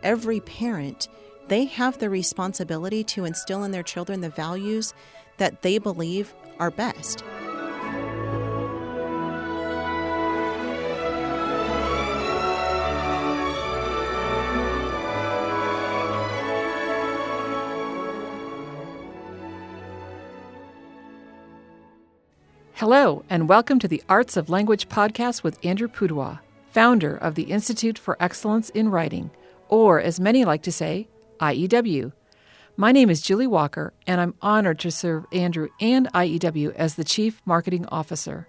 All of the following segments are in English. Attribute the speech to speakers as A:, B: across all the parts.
A: every parent, they have the responsibility to instill in their children the values that they believe are best.
B: Hello, and welcome to the Arts of Language podcast with Andrew Pudewa, founder of the Institute for Excellence in Writing, or as many like to say, IEW. My name is Julie Walker, and I'm honored to serve Andrew and IEW as the Chief Marketing Officer.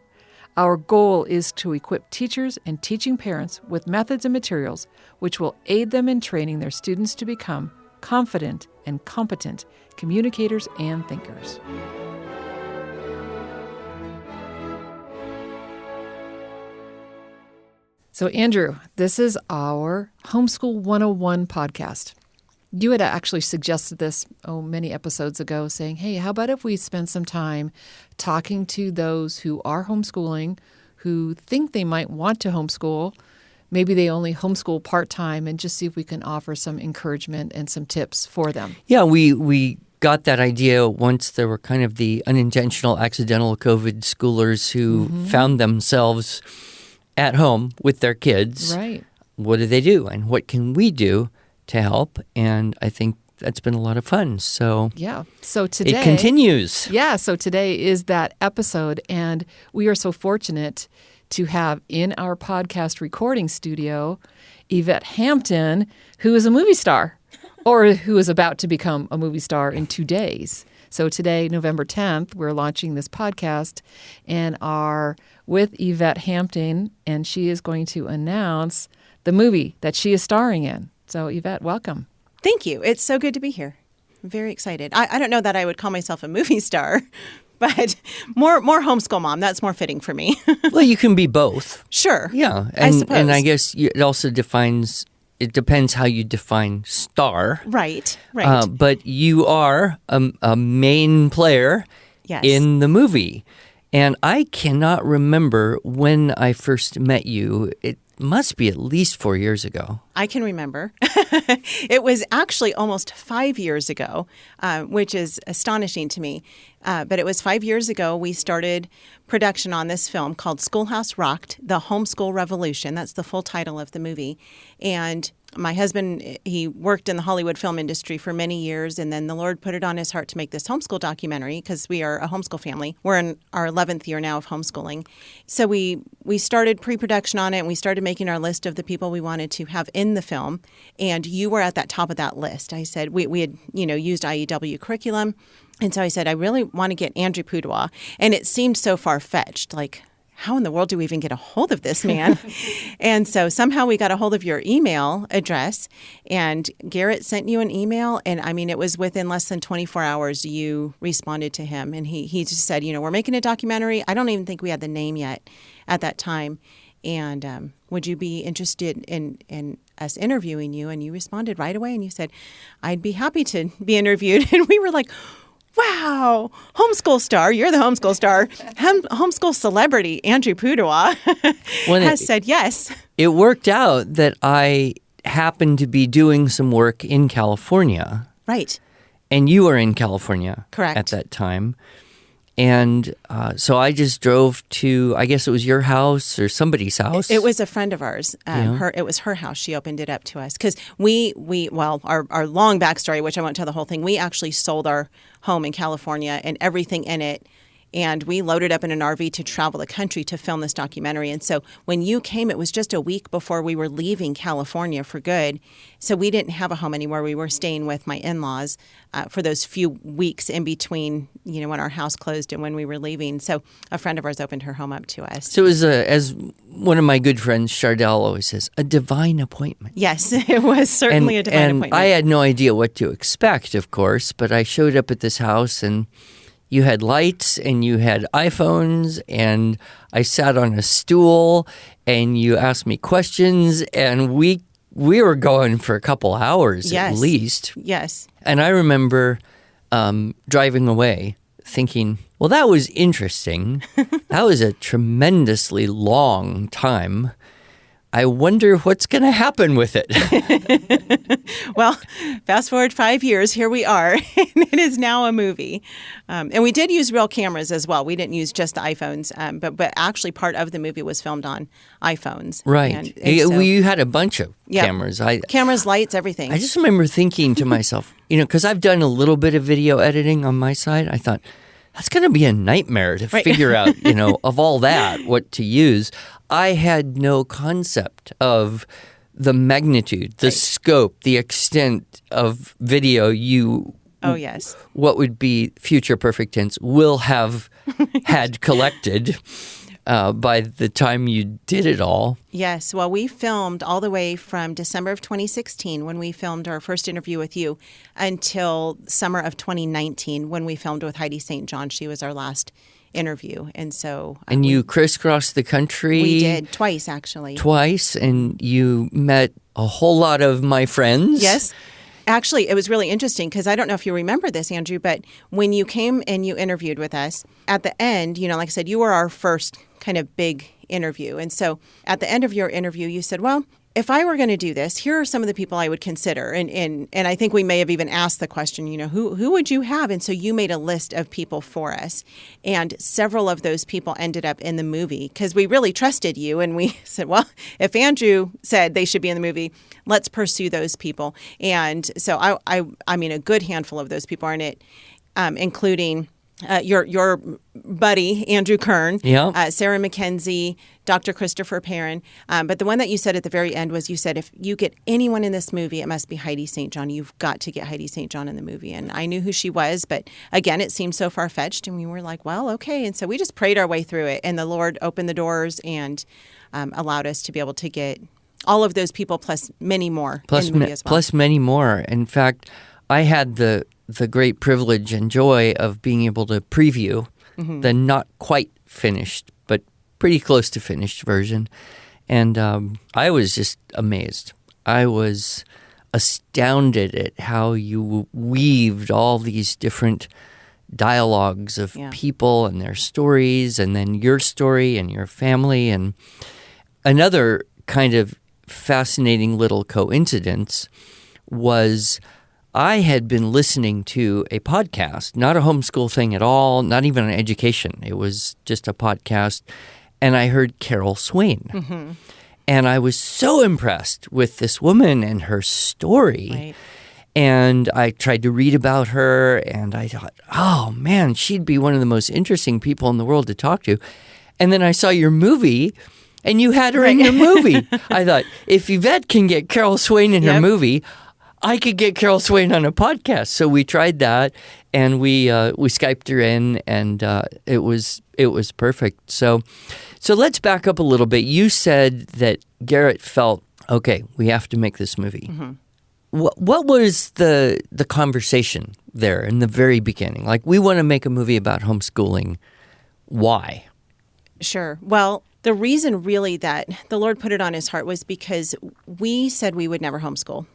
B: Our goal is to equip teachers and teaching parents with methods and materials which will aid them in training their students to become confident and competent communicators and thinkers. So, Andrew, this is our Homeschool 101 podcast. You had actually suggested this, many episodes ago, saying, hey, how about if we spend some time talking to those who are homeschooling, who think they might want to homeschool, maybe they only homeschool part-time, and just see if we can offer some encouragement and some tips for them.
C: Yeah, we got that idea once there were kind of the unintentional, accidental COVID schoolers who found themselves at home with their kids.
B: Right.
C: What do they do, and what can we do to help? And I think that's been a lot of fun. So
B: yeah. So today
C: it continues.
B: Yeah. So today is that episode, and we are so fortunate to have in our podcast recording studio Yvette Hampton, who is a movie star, or who is about to become a movie star in 2 days. So today, November 10th, we're launching this podcast and are with Yvette Hampton, and she is going to announce the movie that she is starring in. So Yvette, welcome.
A: Thank you. It's so good to be here. I'm very excited. I don't know that I would call myself a movie star, but more homeschool mom. That's more fitting for me.
C: Well, you can be both.
A: Sure.
C: Yeah.
A: I suppose.
C: And I guess it also it depends how you define star.
A: Right.
C: But you are a main player in the movie. And I cannot remember when I first met you. It must be at least 4 years ago.
A: I can remember. It was actually almost 5 years ago, which is astonishing to me. But it was 5 years ago we started production on this film called Schoolhouse Rocked, The Homeschool Revolution. That's the full title of the movie. And my husband, he worked in the Hollywood film industry for many years, and then the Lord put it on his heart to make this homeschool documentary because we are a homeschool family. We're in our 11th year now of homeschooling. So we started pre-production on it, and we started making our list of the people we wanted to have in the film, and you were at that top of that list. I said, we had, used IEW curriculum, and so I said, I really want to get Andrew Pudewa, and it seemed so far-fetched, like, how in the world do we even get a hold of this man? And so somehow we got a hold of your email address, and Garrett sent you an email. And I mean, it was within less than 24 hours you responded to him. And he just said, we're making a documentary. I don't even think we had the name yet at that time. And would you be interested in us interviewing you? And you responded right away. And you said, I'd be happy to be interviewed. And we were like, wow, homeschool star, you're the homeschool star. Homeschool celebrity Andrew Pudewa has said yes.
C: It worked out that I happened to be doing some work in California.
A: Right.
C: And you were in California.
A: Correct.
C: At that time. And so I just drove to, I guess it was your house or somebody's house.
A: It was a friend of ours. It was her house. She opened it up to us. Because our long backstory, which I won't tell the whole thing, we actually sold our home in California and everything in it. And we loaded up in an RV to travel the country to film this documentary. And so when you came, it was just a week before we were leaving California for good. So we didn't have a home anymore. We were staying with my in-laws for those few weeks in between, when our house closed and when we were leaving. So a friend of ours opened her home up to us.
C: So it was, as one of my good friends, Chardell, always says, a divine appointment.
A: Yes, it was certainly a divine appointment.
C: I had no idea what to expect, of course, but I showed up at this house and you had lights and you had iPhones, and I sat on a stool and you asked me questions, and we were going for a couple hours at least.
A: Yes.
C: And I remember driving away thinking, well, that was interesting. That was a tremendously long time. I wonder what's going to happen with it.
A: Well, fast forward 5 years, here we are. It is now a movie. And we did use real cameras as well. We didn't use just the iPhones, but actually part of the movie was filmed on iPhones.
C: Right.
A: And so,
C: you had a bunch of cameras.
A: Cameras, lights, everything.
C: I just remember thinking to myself, because I've done a little bit of video editing on my side, I thought, that's going to be a nightmare to figure out, of all that, what to use. I had no concept of the magnitude, the scope, the extent of video
A: Oh, yes.
C: what would be future perfect tense, will have had collected by the time you did it all.
A: Yes. Well, we filmed all the way from December of 2016 when we filmed our first interview with you until summer of 2019 when we filmed with Heidi St. John. She was our last interview. And so...
C: And you crisscrossed the country.
A: We did. Twice, actually.
C: Twice. And you met a whole lot of my friends.
A: Yes. Actually, it was really interesting because I don't know if you remember this, Andrew, but when you came and you interviewed with us, at the end, like I said, you were our first kind of big interview. And so at the end of your interview, you said, well, if I were going to do this, here are some of the people I would consider. And I think we may have even asked the question, who would you have? And so you made a list of people for us. And several of those people ended up in the movie because we really trusted you. And we said, well, if Andrew said they should be in the movie, let's pursue those people. And so I mean, a good handful of those people are in it, including your buddy, Andrew Kern, Sarah McKenzie, Dr. Christopher Perrin. But the one that you said at the very end was you said, if you get anyone in this movie, it must be Heidi St. John. You've got to get Heidi St. John in the movie. And I knew who she was, but again, it seemed so far-fetched. And we were like, well, okay. And so we just prayed our way through it. And the Lord opened the doors and allowed us to be able to get all of those people plus many more in the movie as well.
C: Plus many more. In fact, I had the great privilege and joy of being able to preview the not quite finished, but pretty close to finished version. And I was just amazed. I was astounded at how you weaved all these different dialogues of people and their stories, and then your story and your family. And another kind of fascinating little coincidence was I had been listening to a podcast, not a homeschool thing at all, not even on education. It was just a podcast. And I heard Carol Swain. And I was so impressed with this woman and her story.
A: Right.
C: And I tried to read about her, and I thought, oh, man, she'd be one of the most interesting people in the world to talk to. And then I saw your movie, and you had her in your movie. I thought, if Yvette can get Carol Swain in her movie, I could get Carol Swain on a podcast. So we tried that, and we Skyped her in, and it was perfect. So let's back up a little bit. You said that Garrett felt, okay, we have to make this movie. What was the conversation there in the very beginning? Like, we want to make a movie about homeschooling. Why?
A: Sure. Well, the reason really that the Lord put it on his heart was because we said we would never homeschool.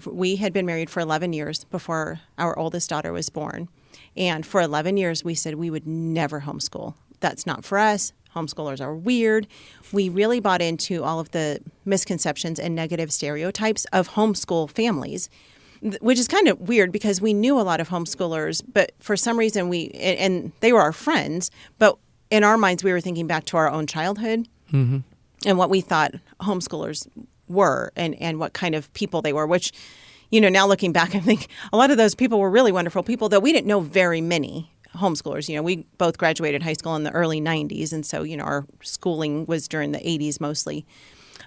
A: We had been married for 11 years before our oldest daughter was born. And for 11 years, we said we would never homeschool. That's not for us. Homeschoolers are weird. We really bought into all of the misconceptions and negative stereotypes of homeschool families, which is kind of weird because we knew a lot of homeschoolers, but for some reason and they were our friends, but in our minds, we were thinking back to our own childhood and what we thought homeschoolers were and what kind of people they were, which, now looking back, I think a lot of those people were really wonderful people, though we didn't know very many homeschoolers. We both graduated high school in the early 90s, and so, our schooling was during the 80s mostly.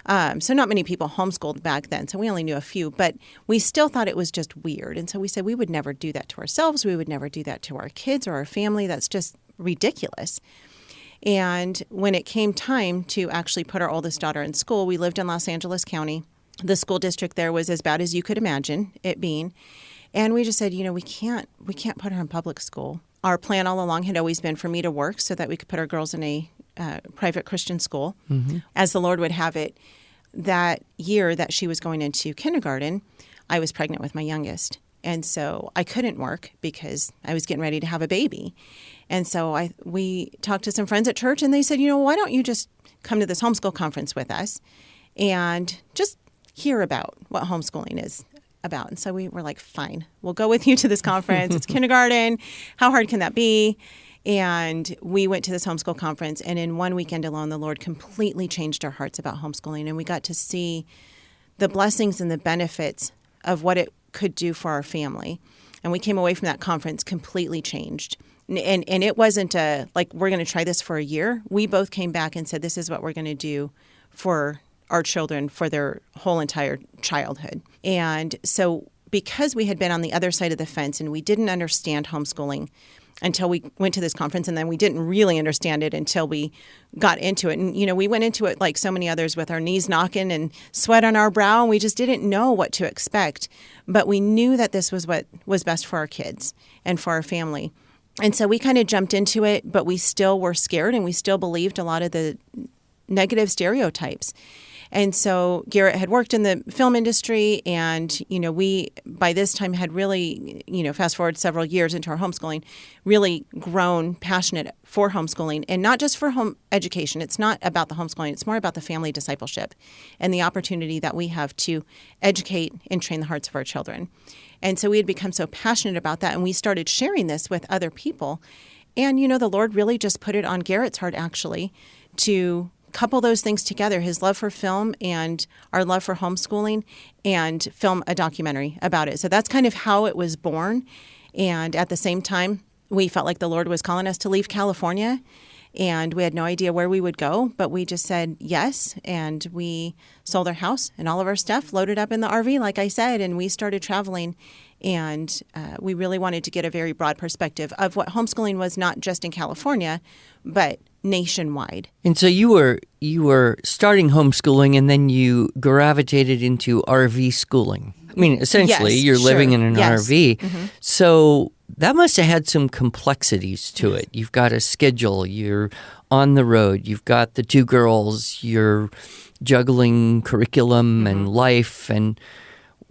A: So not many people homeschooled back then, so we only knew a few, but we still thought it was just weird. And so we said we would never do that to ourselves. We would never do that to our kids or our family. That's just ridiculous. And when it came time to actually put our oldest daughter in school, we lived in Los Angeles County. The school district there was as bad as you could imagine it being. And we just said, we can't put her in public school. Our plan all along had always been for me to work so that we could put our girls in a private Christian school. As the Lord would have it, that year that she was going into kindergarten, I was pregnant with my youngest. And so I couldn't work because I was getting ready to have a baby. And so we talked to some friends at church, and they said, why don't you just come to this homeschool conference with us? and just hear about what homeschooling is about. And so we were like, fine, we'll go with you to this conference. It's kindergarten. How hard can that be? And we went to this homeschool conference, and in one weekend alone, the Lord completely changed our hearts about homeschooling. And we got to see the blessings and the benefits of what it could do for our family. And we came away from that conference completely changed. And it wasn't like, we're going to try this for a year. We both came back and said, this is what we're going to do for our children for their whole entire childhood. And so because we had been on the other side of the fence and we didn't understand homeschooling until we went to this conference, and then we didn't really understand it until we got into it. And, we went into it like so many others with our knees knocking and sweat on our brow, and we just didn't know what to expect. But we knew that this was what was best for our kids and for our family. And so we kind of jumped into it, but we still were scared, and we still believed a lot of the negative stereotypes. And so Garrett had worked in the film industry, and, we, by this time, had really, fast forward several years into our homeschooling, really grown passionate for homeschooling, and not just for home education. It's not about the homeschooling. It's more about the family discipleship and the opportunity that we have to educate and train the hearts of our children. And so we had become so passionate about that, and we started sharing this with other people. And, the Lord really just put it on Garrett's heart, actually, to couple those things together, his love for film and our love for homeschooling, and film a documentary about it. So that's kind of how it was born. And at the same time, we felt like the Lord was calling us to leave California, and we had no idea where we would go, but we just said yes. And we sold our house and all of our stuff, loaded up in the RV, like I said, and we started traveling. And we really wanted to get a very broad perspective of what homeschooling was, not just in California, but nationwide.
C: And so you were starting homeschooling, and then you gravitated into RV schooling. I mean, essentially,
A: Yes,
C: you're living
A: sure.
C: in an
A: Yes.
C: RV.
A: Mm-hmm.
C: So that must have had some complexities to it. You've got a schedule. You're on the road. You've got the two girls. You're juggling curriculum and life. And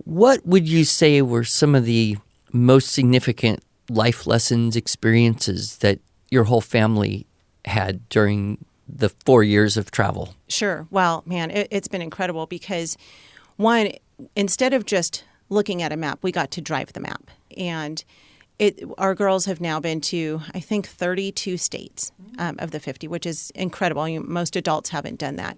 C: what would you say were some of the most significant life lessons, experiences that your whole family had during the 4 years of travel?
A: Sure. Well, man, it's been incredible because, one, instead of just looking at a map, we got to drive the map. And our girls have now been to, I think, 32 states of the 50, which is incredible. Most adults haven't done that.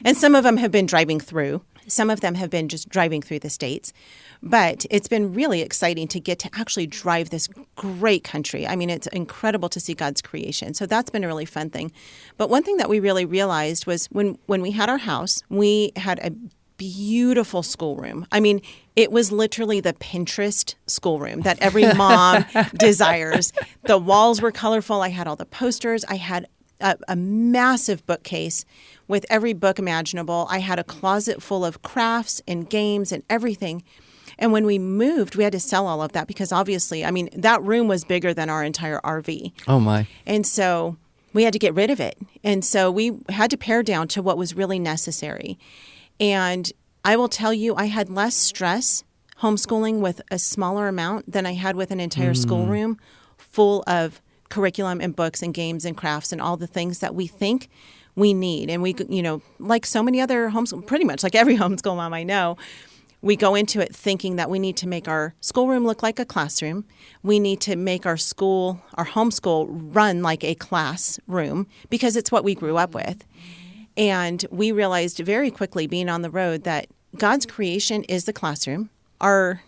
A: And some of them have been driving through. Some of them have been just driving through the states. But it's been really exciting to get to actually drive this great country. I mean, it's incredible to see God's creation. So that's been a really fun thing. But one thing that we really realized was when we had our house, we had a beautiful schoolroom. I mean, it was literally the Pinterest schoolroom that every mom desires. The walls were colorful. I had all the posters. I had a massive bookcase with every book imaginable. I had a closet full of crafts and games and everything. And when we moved, we had to sell all of that because obviously, I mean, that room was bigger than our entire RV.
C: Oh, my.
A: And so we had to get rid of it. And so we had to pare down to what was really necessary. And I will tell you, I had less stress homeschooling with a smaller amount than I had with an entire schoolroom full of curriculum and books and games and crafts and all the things that we think we need. And we, like so many other pretty much like every homeschool mom I know, we go into it thinking that we need to make our schoolroom look like a classroom. We need to make our homeschool run like a classroom because it's what we grew up with. And we realized very quickly being on the road that God's creation is the classroom. Our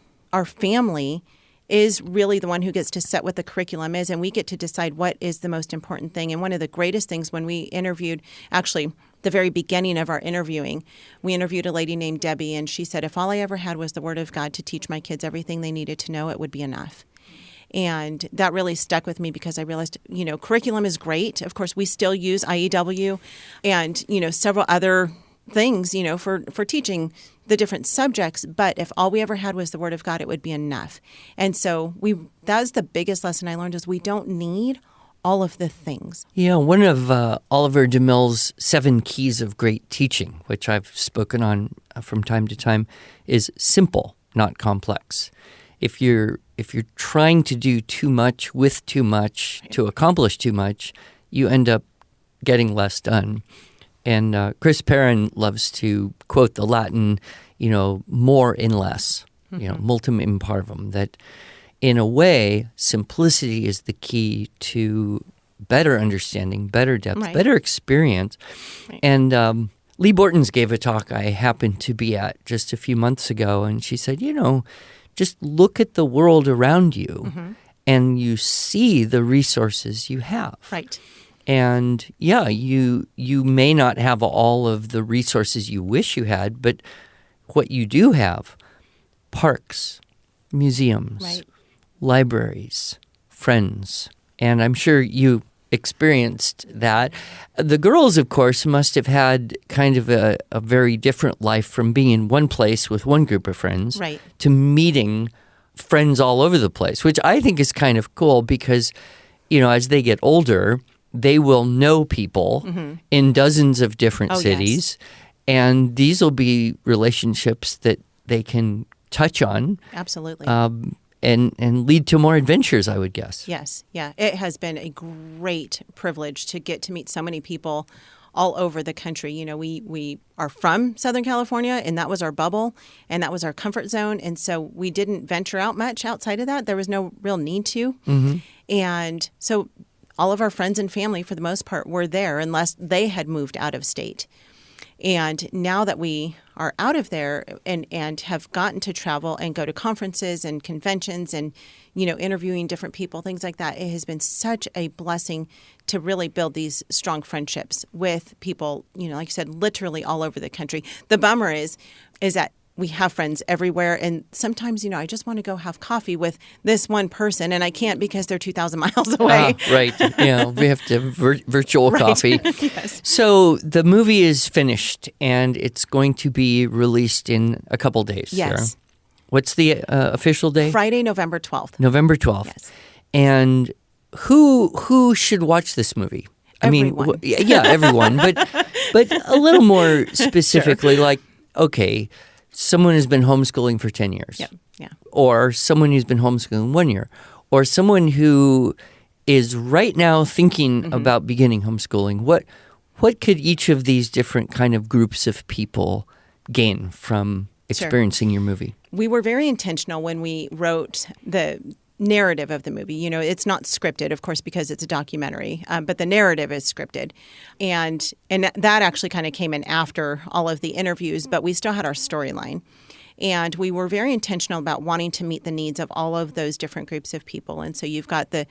A: family is really the one who gets to set what the curriculum is, and we get to decide what is the most important thing. And one of the greatest things when we interviewed, actually, the very beginning of our interviewing, we interviewed a lady named Debbie, and she said, if all I ever had was the Word of God to teach my kids everything they needed to know, it would be enough. And that really stuck with me because I realized, curriculum is great. Of course, we still use IEW and, several other things, for teaching the different subjects. But if all we ever had was the Word of God, it would be enough. And so that was the biggest lesson I learned is we don't need all of the things.
C: Yeah, one of Oliver DeMille's 7 Keys of Great Teaching, which I've spoken on from time to time, is simple, not complex. If you're trying to do too much with too much to accomplish too much, you end up getting less done. And Chris Perrin loves to quote the Latin, more in less, multum in parvum, that in a way, simplicity is the key to better understanding, better depth,
A: Right.
C: better experience.
A: Right.
C: And Lee Bortons gave a talk I happened to be at just a few months ago, and she said, just look at the world around you, and you see the resources you have.
A: Right.
C: And yeah, you may not have all of the resources you wish you had, but what you do have, parks, museums,
A: Right.
C: libraries, friends, and I'm sure you experienced that. The girls, of course, must have had kind of a very different life from being in one place with one group of friends
A: Right.
C: to meeting friends all over the place, which I think is kind of cool because, as they get older, they will know people in dozens of different
A: Oh,
C: cities, and these will be relationships that they can touch on.
A: Absolutely.
C: And lead to more adventures, I would guess.
A: Yes. Yeah. It has been a great privilege to get to meet so many people all over the country. We are from Southern California, and that was our bubble, and that was our comfort zone. And so we didn't venture out much outside of that. There was no real need to. And so all of our friends and family, for the most part, were there unless they had moved out of state. And now that we are out of there and have gotten to travel and go to conferences and conventions and, interviewing different people, things like that, it has been such a blessing to really build these strong friendships with people, like you said, literally all over the country. The bummer is that we have friends everywhere. And sometimes, I just want to go have coffee with this one person, and I can't because they're 2,000 miles away.
C: Right. Yeah, we have to have virtual
A: Right.
C: coffee.
A: Yes.
C: So the movie is finished, and it's going to be released in a couple days.
A: Yes.
C: Sarah. What's the official day?
A: Friday, November 12th.
C: November 12th.
A: Yes.
C: And who should watch this movie?
A: Everyone.
C: Yeah, everyone. But a little more specifically, like, okay, someone who's been homeschooling for 10 years.
A: Yep. Yeah.
C: Or someone who's been homeschooling 1 year. Or someone who is right now thinking about beginning homeschooling. What could each of these different kind of groups of people gain from experiencing your movie?
A: We were very intentional when we wrote the narrative of the movie. It's not scripted, of course, because it's a documentary, but the narrative is scripted. And that actually kind of came in after all of the interviews, but we still had our storyline. And we were very intentional about wanting to meet the needs of all of those different groups of people. And so you've got the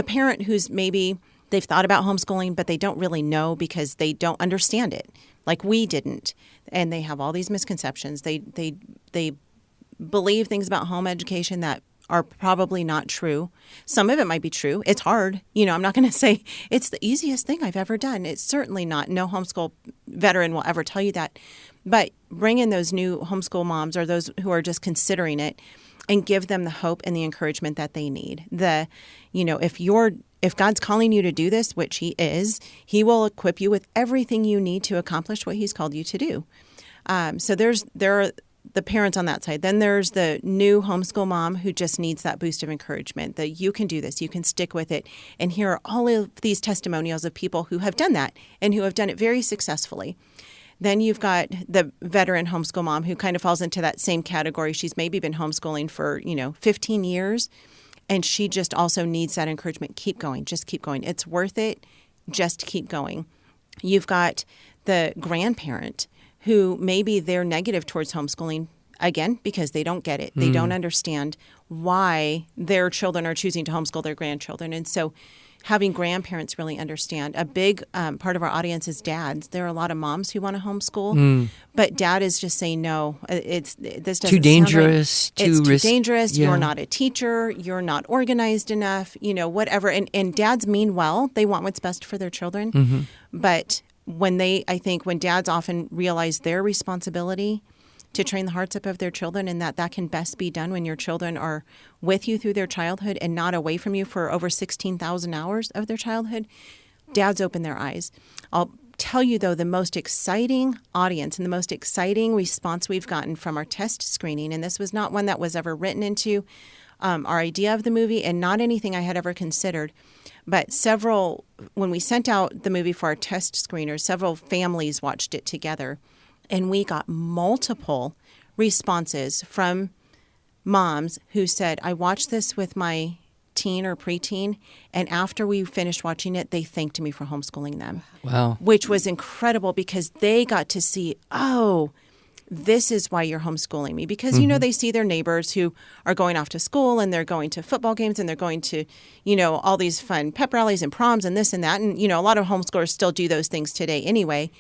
A: parent who's maybe they've thought about homeschooling, but they don't really know because they don't understand it like we didn't. And they have all these misconceptions. They believe things about home education that are probably not true. Some of it might be true. It's hard. I'm not going to say it's the easiest thing I've ever done. It's certainly not. No homeschool veteran will ever tell you that. But bring in those new homeschool moms or those who are just considering it and give them the hope and the encouragement that they need. If God's calling you to do this, which He is, He will equip you with everything you need to accomplish what He's called you to do. So there are the parents on that side. Then there's the new homeschool mom who just needs that boost of encouragement that you can do this, you can stick with it. And here are all of these testimonials of people who have done that and who have done it very successfully. Then you've got the veteran homeschool mom who kind of falls into that same category. She's maybe been homeschooling for, 15 years, and she just also needs that encouragement. Keep going. Just keep going. It's worth it. Just keep going. You've got the grandparent who maybe they're negative towards homeschooling, again, because they don't get it. They don't understand why their children are choosing to homeschool their grandchildren. And so having grandparents really understand. A big part of our audience is dads. There are a lot of moms who want to homeschool, but dad is just saying, no, this doesn't
C: too dangerous,
A: sound right. It's too
C: dangerous.
A: dangerous. You're not a teacher. You're not organized enough, whatever. And dads mean well. They want what's best for their children. But when dads often realize their responsibility to train the hearts up of their children, and that can best be done when your children are with you through their childhood and not away from you for over 16,000 hours of their childhood, dads open their eyes. I'll tell you, though, the most exciting audience and the most exciting response we've gotten from our test screening, and this was not one that was ever written into our idea of the movie, and not anything I had ever considered. But when we sent out the movie for our test screeners, several families watched it together, and we got multiple responses from moms who said, I watched this with my teen or preteen, and after we finished watching it, they thanked me for homeschooling them.
C: Wow.
A: Which was incredible because they got to see, oh, this is why you're homeschooling me. Because, they see their neighbors who are going off to school and they're going to football games and they're going to, all these fun pep rallies and proms and this and that. And, a lot of homeschoolers still do those things today anyway,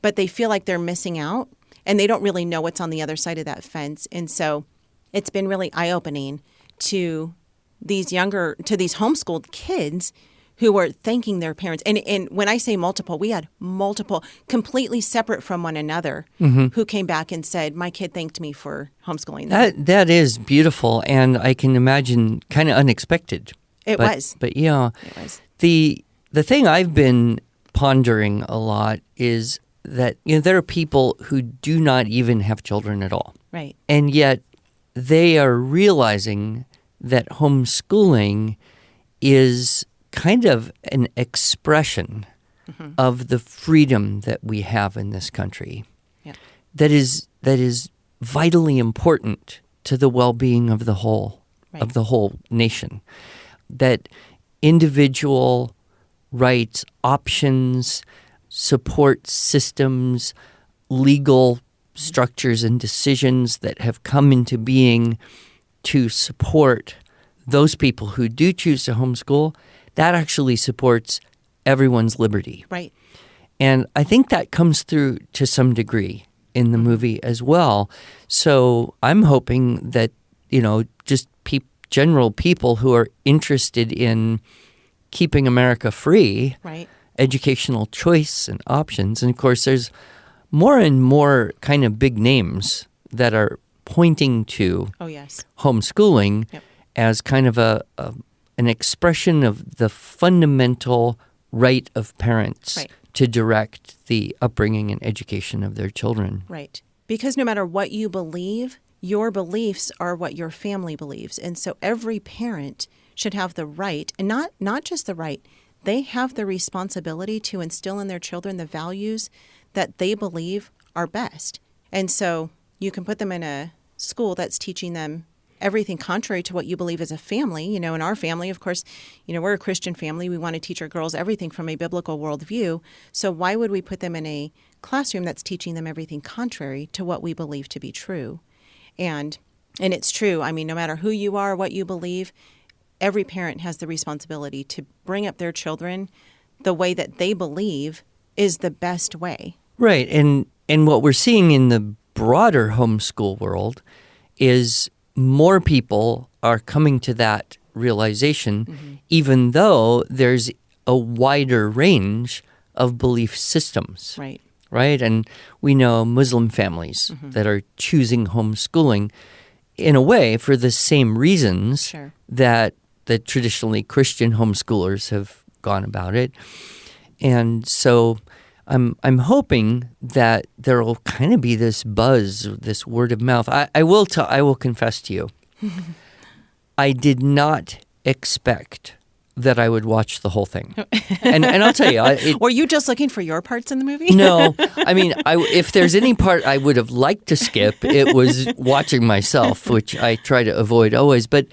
A: but they feel like they're missing out and they don't really know what's on the other side of that fence. And so it's been really eye-opening to these homeschooled kids who were thanking their parents. And when I say multiple, we had multiple completely separate from one another who came back and said, my kid thanked me for homeschooling them.
C: That is beautiful, and I can imagine kind of unexpected.
A: It was.
C: But yeah.
A: It was.
C: The thing I've been pondering a lot is that there are people who do not even have children at all.
A: Right.
C: And yet they are realizing that homeschooling is kind of an expression of the freedom that we have in this country.
A: Yeah.
C: That is vitally important to the well-being of the whole nation. That individual rights, options, support systems, legal structures and decisions that have come into being to support those people who do choose to homeschool, that actually supports everyone's liberty.
A: Right.
C: And I think that comes through to some degree in the movie as well. So I'm hoping that, just general people who are interested in keeping America free,
A: right,
C: educational choice and options. And of course, there's more and more kind of big names that are pointing to homeschooling as kind of an expression of the fundamental right of parents to direct the upbringing and education of their children.
A: Right. Because no matter what you believe, your beliefs are what your family believes. And so every parent should have the right, and not just the right, they have the responsibility to instill in their children the values that they believe are best. And so you can put them in a school that's teaching them everything contrary to what you believe as a family. In our family, of course, we're a Christian family. We want to teach our girls everything from a biblical worldview. So why would we put them in a classroom that's teaching them everything contrary to what we believe to be true? And it's true. I mean, no matter who you are, what you believe, every parent has the responsibility to bring up their children the way that they believe is the best way.
C: Right. And what we're seeing in the broader homeschool world is more people are coming to that realization, even though there's a wider range of belief systems.
A: Right.
C: Right? And we know Muslim families that are choosing homeschooling in a way for the same reasons that the traditionally Christian homeschoolers have gone about it. And so I'm hoping that there will kind of be this buzz, this word of mouth. I will confess to you, I did not expect that I would watch the whole thing. And I'll tell you.
A: Were you just looking for your parts in the movie?
C: No. I mean, if there's any part I would have liked to skip, it was watching myself, which I try to avoid always. But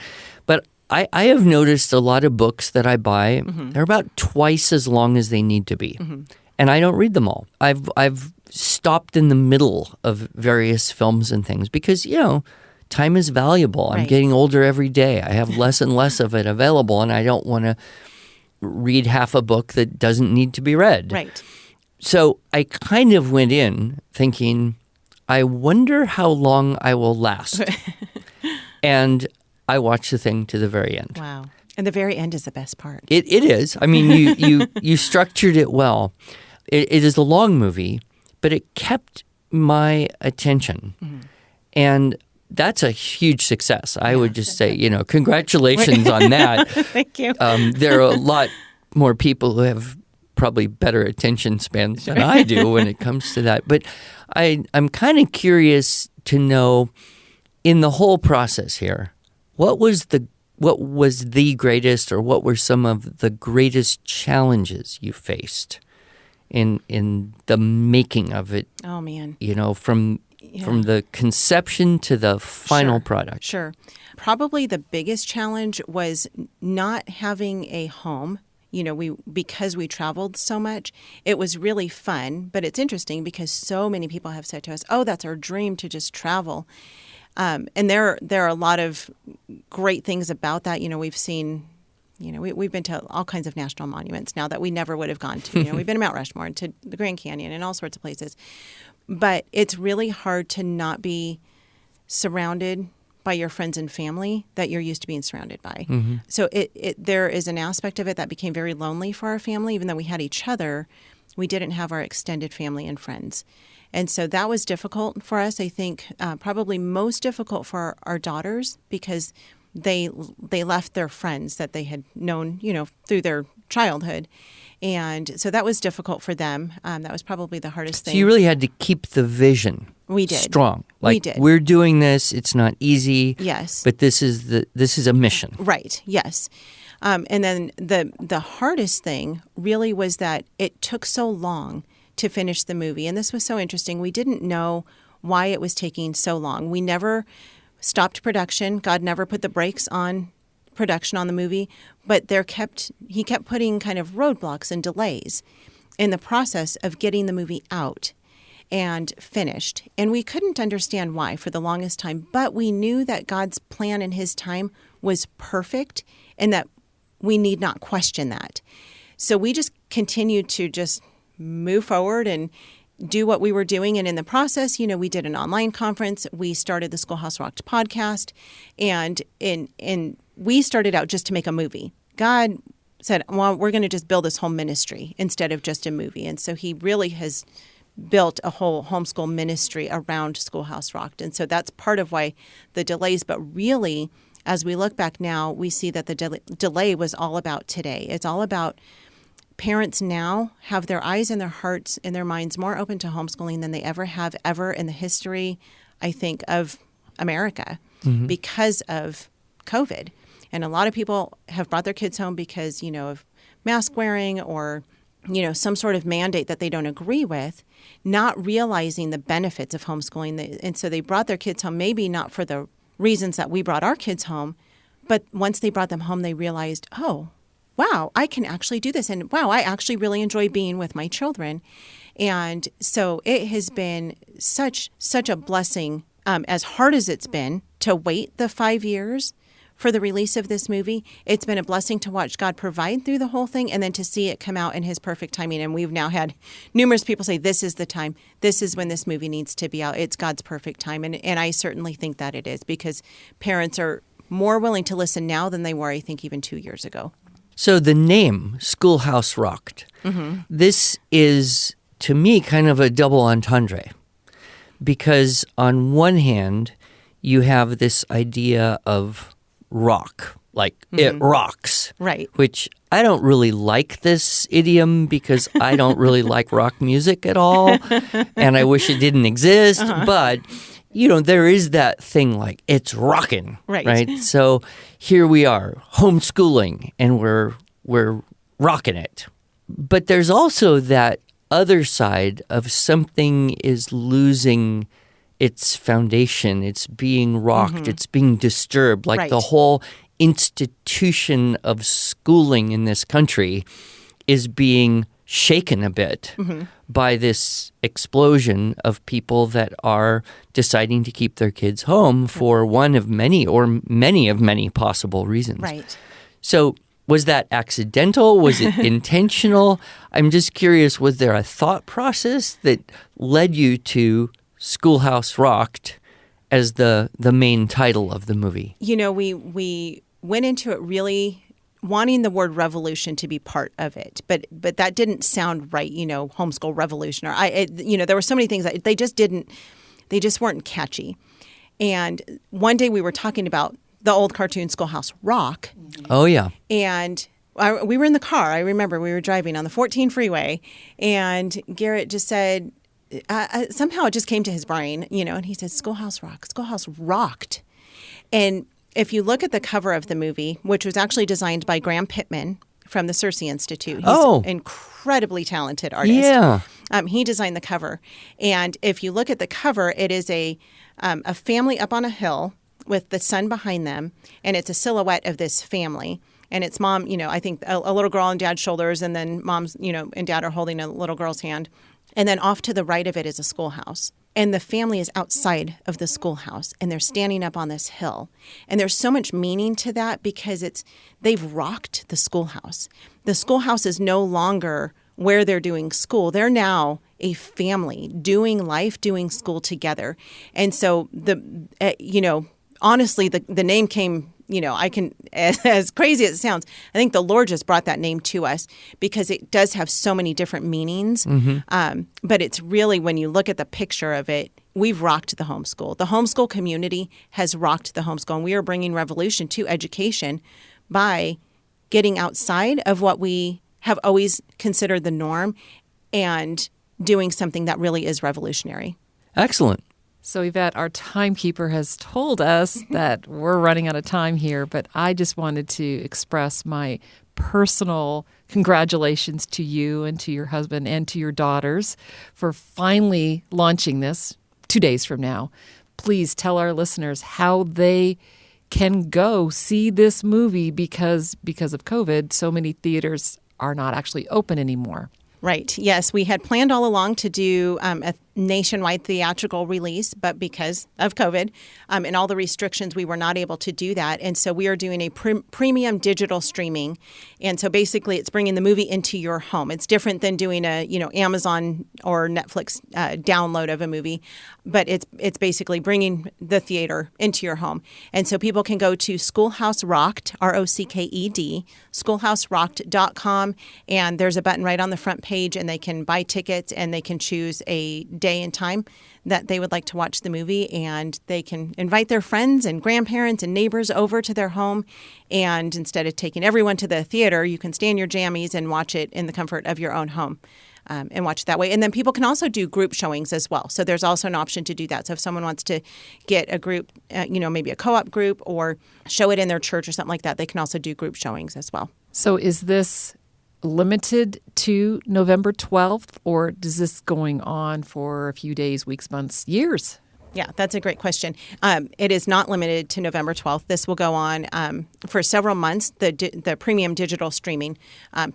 C: I have noticed a lot of books that I buy, they're about twice as long as they need to be. And I don't read them all. I've stopped in the middle of various films and things because, time is valuable. I'm getting older every day. I have less and less of it available, and I don't want to read half a book that doesn't need to be read.
A: Right.
C: So I kind of went in thinking, I wonder how long I will last. And I watched the thing to the very end.
A: Wow. And the very end is the best part.
C: It is. I mean, you structured it well. It is a long movie, but it kept my attention. And that's a huge success. I would just say, congratulations on that.
A: Thank you.
C: There are a lot more people who have probably better attention spans than I do when it comes to that. But I'm kind of curious to know, in the whole process here, what was the greatest, or what were some of the greatest challenges you faced in the making of it?
A: Oh man.
C: From the conception to the final
A: Sure.
C: product.
A: Sure. Probably the biggest challenge was not having a home. Because we traveled so much, it was really fun. But it's interesting because so many people have said to us, "Oh, that's our dream to just travel." And there are a lot of great things about that. We've seen, we've been to all kinds of national monuments now that we never would have gone to. We've been to Mount Rushmore and to the Grand Canyon and all sorts of places. But it's really hard to not be surrounded by your friends and family that you're used to being surrounded by.
C: Mm-hmm.
A: So there is an aspect of it that became very lonely for our family. Even though we had each other, we didn't have our extended family and friends. And so that was difficult for us. I think probably most difficult for our daughters, because they left their friends that they had known, through their childhood. And so that was difficult for them. That was probably the hardest thing.
C: So you really had to keep the vision
A: We did.
C: strong.
A: We did.
C: We're doing this. It's not easy.
A: Yes.
C: But this is a mission.
A: Right. Yes. And then the hardest thing really was that it took so long to finish the movie. And this was so interesting. We didn't know why it was taking so long. We never stopped production. God never put the brakes on production on the movie, but he kept putting kind of roadblocks and delays in the process of getting the movie out and finished. And we couldn't understand why for the longest time, but we knew that God's plan in his time was perfect and that we need not question that. So we just continued to just move forward and do what we were doing. And in the process, we did an online conference. We started the Schoolhouse Rocked podcast. And we started out just to make a movie. God said, well, we're going to just build this whole ministry instead of just a movie. And so he really has built a whole homeschool ministry around Schoolhouse Rocked. And so that's part of why the delays. But really, as we look back now, we see that the delay was all about today. It's all about parents now have their eyes and their hearts and their minds more open to homeschooling than they ever have in the history, I think, of America because of COVID. And a lot of people have brought their kids home because, of mask wearing or, some sort of mandate that they don't agree with, not realizing the benefits of homeschooling. And so they brought their kids home, maybe not for the reasons that we brought our kids home, but once they brought them home, they realized, oh, wow, I can actually do this. And wow, I actually really enjoy being with my children. And so it has been such a blessing, as hard as it's been to wait the 5 years for the release of this movie. It's been a blessing to watch God provide through the whole thing and then to see it come out in his perfect timing. And we've now had numerous people say, this is the time. This is when this movie needs to be out. It's God's perfect time. And I certainly think that it is, because parents are more willing to listen now than they were, I think, even 2 years ago.
C: So the name Schoolhouse Rocked, this is, to me, kind of a double entendre, because on one hand, you have this idea of rock, like it rocks,
A: Right.
C: which I don't really like this idiom because I don't really like rock music at all, and I wish it didn't exist, but there is that thing like it's rocking, right? So here we are, homeschooling, and we're rocking it. But there's also that other side of something is losing its foundation. It's being rocked. It's being disturbed. Like the whole institution of schooling in this country is being shaken a bit by this explosion of people that are deciding to keep their kids home for one of many or many of many possible reasons.
A: Right.
C: So was that accidental? Was it intentional? I'm just curious, was there a thought process that led you to Schoolhouse Rocked as the main title of the movie?
A: We went into it really wanting the word revolution to be part of it, but that didn't sound right. Homeschool revolution, or there were so many things that they just weren't catchy. And one day we were talking about the old cartoon Schoolhouse Rock.
C: Oh yeah,
A: and we were in the car. I remember we were driving on the 14 freeway, and Garrett just said, somehow it just came to his brain, and he said, Schoolhouse Rock, Schoolhouse Rocked. And if you look at the cover of the movie, which was actually designed by Graham Pittman from the Circe Institute. He's an incredibly talented artist.
C: Yeah.
A: He designed the cover. And if you look at the cover, it is a family up on a hill with the sun behind them, and it's a silhouette of this family. And it's mom, I think a little girl on dad's shoulders, and then mom's, and dad are holding a little girl's hand. And then off to the right of it is a schoolhouse. And the family is outside of the schoolhouse, and they're standing up on this hill. And there's so much meaning to that because they've rocked the schoolhouse. The schoolhouse is no longer where they're doing school. They're now a family doing life, doing school together. And so honestly, the name came, as crazy as it sounds, I think the Lord just brought that name to us because it does have so many different meanings. Mm-hmm. But it's really, when you look at the picture of it, we've rocked the homeschool. The homeschool community has rocked the homeschool, and we are bringing revolution to education by getting outside of what we have always considered the norm and doing something that really is revolutionary.
C: Excellent.
B: So, Yvette, our timekeeper has told us that we're running out of time here, but I just wanted to express my personal congratulations to you and to your husband and to your daughters for finally launching this 2 days from now. Please tell our listeners how they can go see this movie because of COVID, so many theaters are not actually open anymore.
A: Right. Yes, we had planned all along to do a nationwide theatrical release, but because of COVID and all the restrictions, we were not able to do that. And so we are doing a premium digital streaming. And so basically it's bringing the movie into your home. It's different than doing a, Amazon or Netflix download of a movie, but it's basically bringing the theater into your home. And so people can go to Schoolhouse Rocked, ROCKED, schoolhouserocked.com, and there's a button right on the front page, and they can buy tickets and they can choose a day and time that they would like to watch the movie, and they can invite their friends and grandparents and neighbors over to their home. And instead of taking everyone to the theater, you can stay in your jammies and watch it in the comfort of your own home. And watch it that way. And then people can also do group showings as well. So there's also an option to do that. So if someone wants to get a group, maybe a co-op group, or show it in their church or something like that, they can also do group showings as well.
B: So is this limited to November 12th, or is this going on for a few days, weeks, months, years?
A: Yeah, that's a great question. It is not limited to November 12th. This will go on for several months, the premium digital streaming.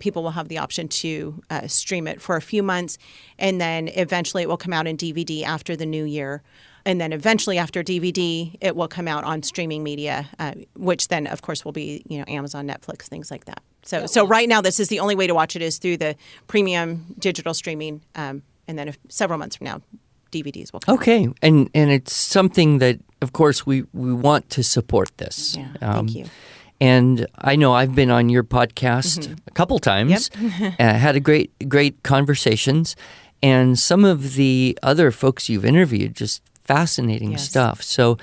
A: People will have the option to stream it for a few months, and then eventually it will come out in DVD after the new year. And then eventually after DVD, it will come out on streaming media, which then, of course, will be Amazon, Netflix, things like that. So right now, this is the only way to watch it is through the premium digital streaming. And then several months from now, DVDs will come out.
C: Okay. And it's something that, of course, we want to support this.
A: Yeah, thank you.
C: And I know I've been on your podcast a couple times, had a great conversations, and some of the other folks you've interviewed, just fascinating stuff. So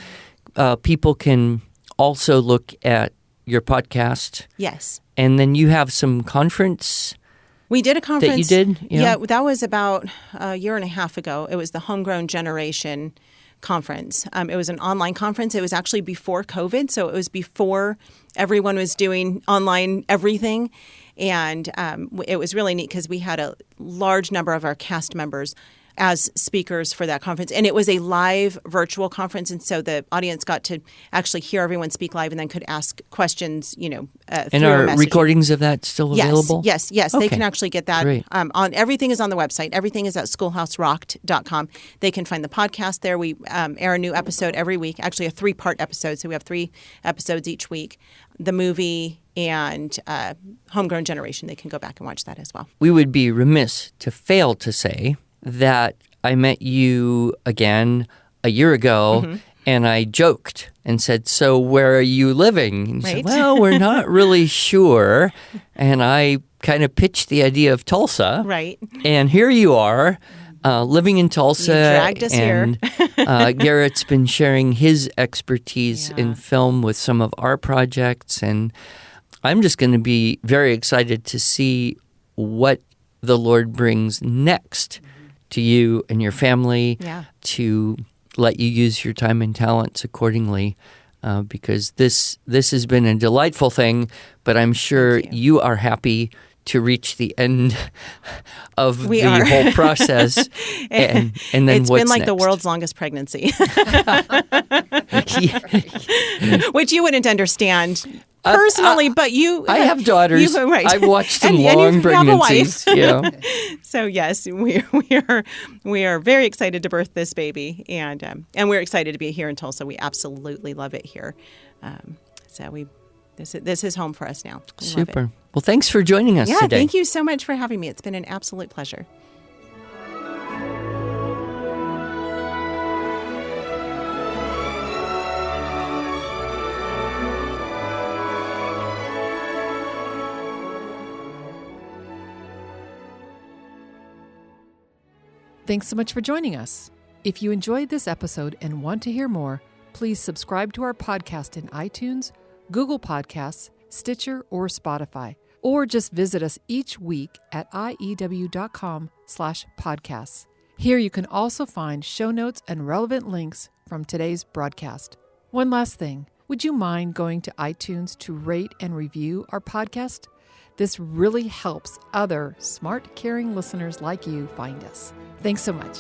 C: people can also look at your podcast.
A: Yes.
C: And then you have some conference.
A: We did a conference.
C: That you did?
A: Yeah, that was about a year and a half ago. It was the Homegrown Generation Conference. It was an online conference. It was actually before COVID, so it was before everyone was doing online everything. And it was really neat because we had a large number of our cast members as speakers for that conference. And it was a live virtual conference. And so the audience got to actually hear everyone speak live and then could ask questions,
C: and are recordings of that still available?
A: Yes. Okay. They can actually get that.
C: Great.
A: Everything is on the website. Everything is at schoolhouserocked.com. They can find the podcast there. We air a new episode every week, actually a 3-part episode. So we have 3 episodes each week. The movie and Homegrown Generation, they can go back and watch that as well.
C: We would be remiss to fail to say that I met you again a year ago, and I joked and said, "So where are you living?" And you said, "Well, we're not really sure." And I kind of pitched the idea of Tulsa.
A: Right.
C: And here you are, living in Tulsa.
A: You dragged us
C: and,
A: here.
C: Garrett's been sharing his expertise in film with some of our projects. And I'm just going to be very excited to see what the Lord brings next to you and your family, to let you use your time and talents accordingly. because this has been a delightful thing, but I'm sure you are happy to reach the end of whole process. and then
A: it's
C: what's
A: been like
C: next?
A: the world's longest pregnancy, which you wouldn't understand personally, but you.
C: I have daughters.
A: Right.
C: I've watched some
A: and
C: long
A: you
C: pregnancies.
A: Have a
C: Yeah.
A: wife. So yes, we are very excited to birth this baby, and we're excited to be here in Tulsa. We absolutely love it here. This is home for us now. We love it.
C: Super. Well, thanks for joining us today.
A: Thank you so much for having me. It's been an absolute pleasure.
B: Thanks so much for joining us. If you enjoyed this episode and want to hear more, please subscribe to our podcast in iTunes, Google Podcasts, Stitcher, or Spotify, or just visit us each week at iew.com/podcasts. Here you can also find show notes and relevant links from today's broadcast. One last thing, would you mind going to iTunes to rate and review our podcast? This really helps other smart, caring listeners like you find us. Thanks so much.